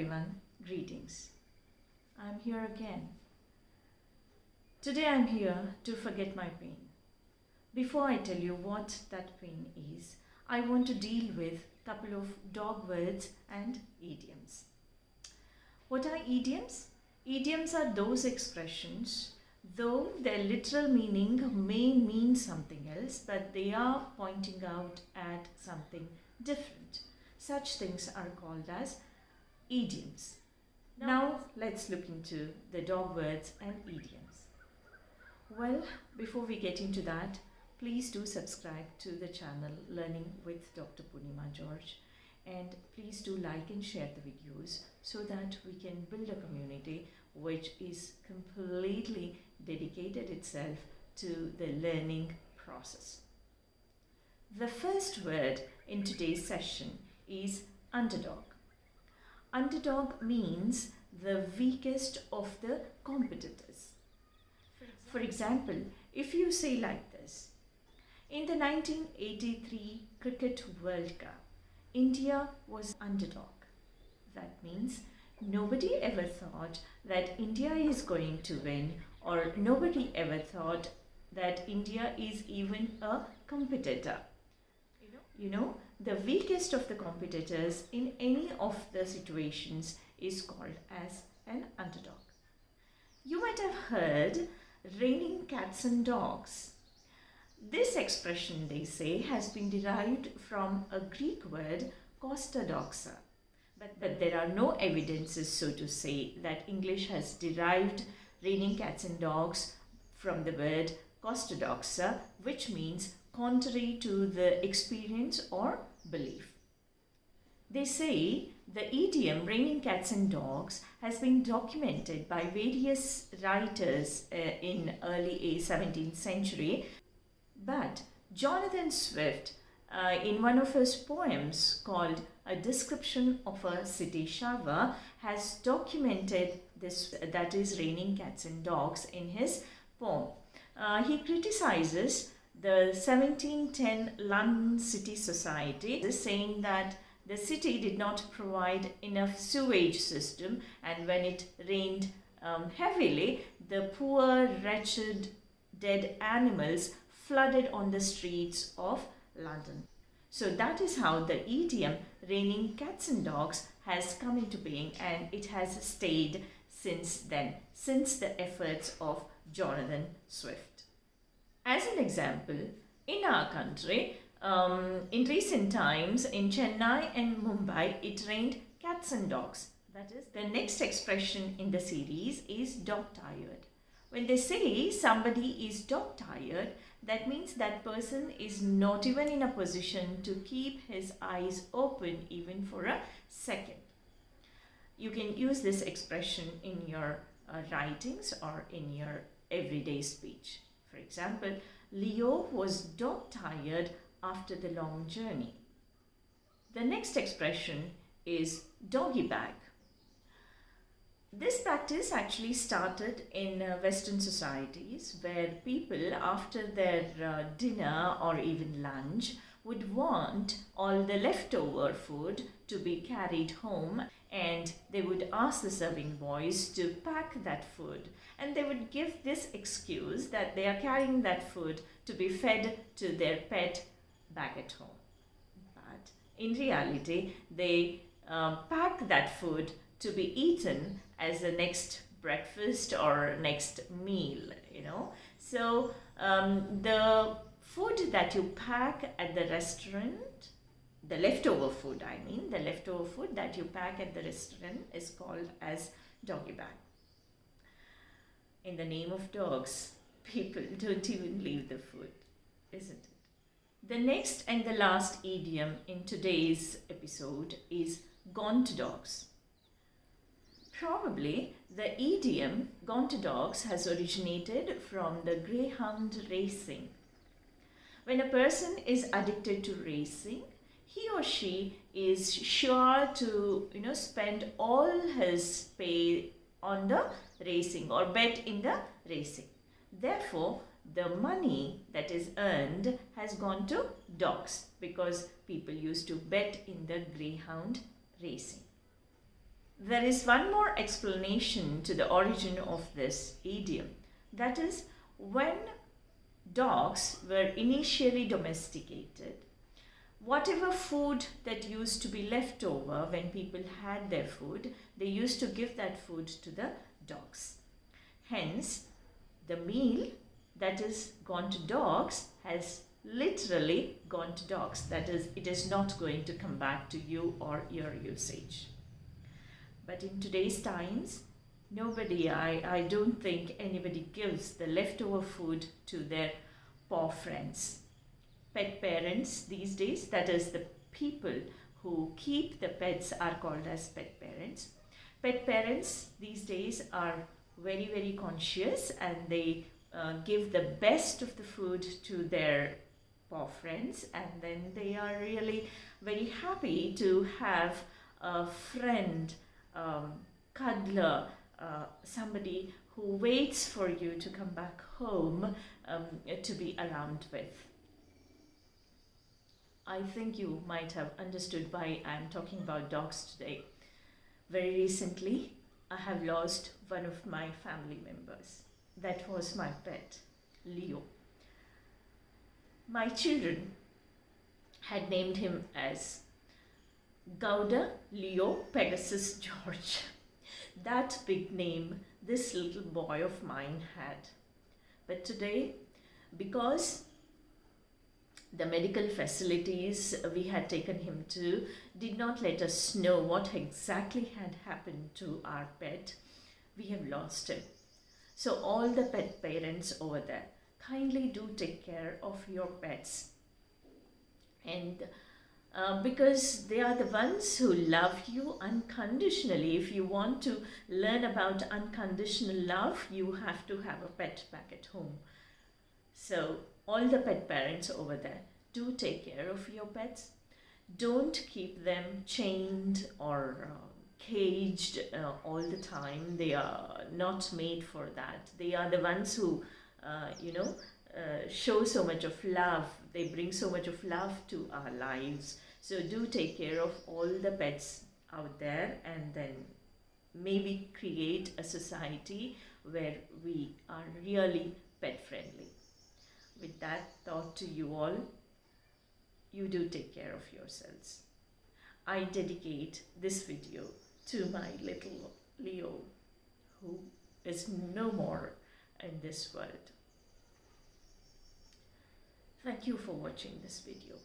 everyone, greetings. I'm here again. Today I'm here to forget my pain. Before I tell you what that pain is, I want to deal with a couple of dog words and idioms. What are idioms? Idioms are those expressions, though their literal meaning may mean something else, but they are pointing out at something different. Such things are called as idioms. Now let's look into the dog words and idioms. Well, before we get into that, please do subscribe to the channel Learning with Dr. Poornima George, and please do like and share the videos so that we can build a community which is completely dedicated itself to the learning process. The first word in today's session is underdog. Underdog means the weakest of the competitors. For example, if you say like this, in the 1983 Cricket World Cup, India was underdog. That means nobody ever thought that India is going to win, or nobody ever thought that India is even a competitor. The weakest of the competitors in any of the situations is called as an underdog. You might have heard raining cats and dogs. This expression, they say, has been derived from a Greek word kostadoxa. But there are no evidences, so to say, that English has derived raining cats and dogs from the word kostadoxa, which means contrary to the experience or belief. They say the idiom raining cats and dogs has been documented by various writers in early 17th century, but Jonathan Swift, in one of his poems called A Description of a City Shower, has documented this, that is raining cats and dogs, in his poem. He criticizes the 1710 London City Society, saying that the city did not provide enough sewage system, and when it rained heavily, the poor, wretched, dead animals flooded on the streets of London. So that is how the idiom raining cats and dogs has come into being, and it has stayed since then, since the efforts of Jonathan Swift. As an example, in our country, in recent times in Chennai and Mumbai, it rained cats and dogs. That is, the next expression in the series is dog tired. When they say somebody is dog tired, that means that person is not even in a position to keep his eyes open even for a second. You can use this expression in your writings or in your everyday speech. For example, Leo was dog tired after the long journey. The next expression is doggy bag. This practice actually started in Western societies, where people after their dinner or even lunch would want all the leftover food to be carried home, and they would ask the serving boys to pack that food, and they would give this excuse that they are carrying that food to be fed to their pet back at home. But in reality, they pack that food to be eaten as the next breakfast or next meal, So the food that you pack at the restaurant, the leftover food that you pack at the restaurant is called as doggy bag. In the name of dogs, people don't even leave the food, isn't it? The next and the last idiom in today's episode is gone to dogs. Probably the idiom gone to dogs has originated from the greyhound racing. When a person is addicted to racing, he or she is sure to spend all his pay on the racing or bet in the racing. Therefore, the money that is earned has gone to dogs because people used to bet in the greyhound racing. there is one more explanation to the origin of this idiom. That is, when dogs were initially domesticated, whatever food that used to be left over when people had their food, they used to give that food to the dogs. Hence, the meal that is gone to dogs has literally gone to dogs. That is, it is not going to come back to you or your usage. But in today's times, I don't think anybody gives the leftover food to their paw friends. Pet parents these days, that is the people who keep the pets, are called as pet parents. Pet parents these days are very, very conscious, and they give the best of the food to their paw friends, and then they are really very happy to have a friend, cuddler, somebody who waits for you to come back home to be around with. I think you might have understood why I'm talking about dogs today. Very recently, I have lost one of my family members. That was my pet, Leo. My children had named him as Gouda Leo Pegasus George. That big name this little boy of mine had. But today, because the medical facilities we had taken him to did not let us know what exactly had happened to our pet, we have lost him. So all the pet parents over there, kindly do take care of your pets. And because they are the ones who love you unconditionally. If you want to learn about unconditional love, you have to have a pet back at home. So all the pet parents over there, do take care of your pets. Don't keep them chained or caged all the time. They are not made for that. They are the ones who, show so much of love. They bring so much of love to our lives. So do take care of all the pets out there, and then maybe create a society where we are really pet friendly. With that thought to you all, you do take care of yourselves. I dedicate this video to my little Leo, who is no more in this world. Thank you for watching this video.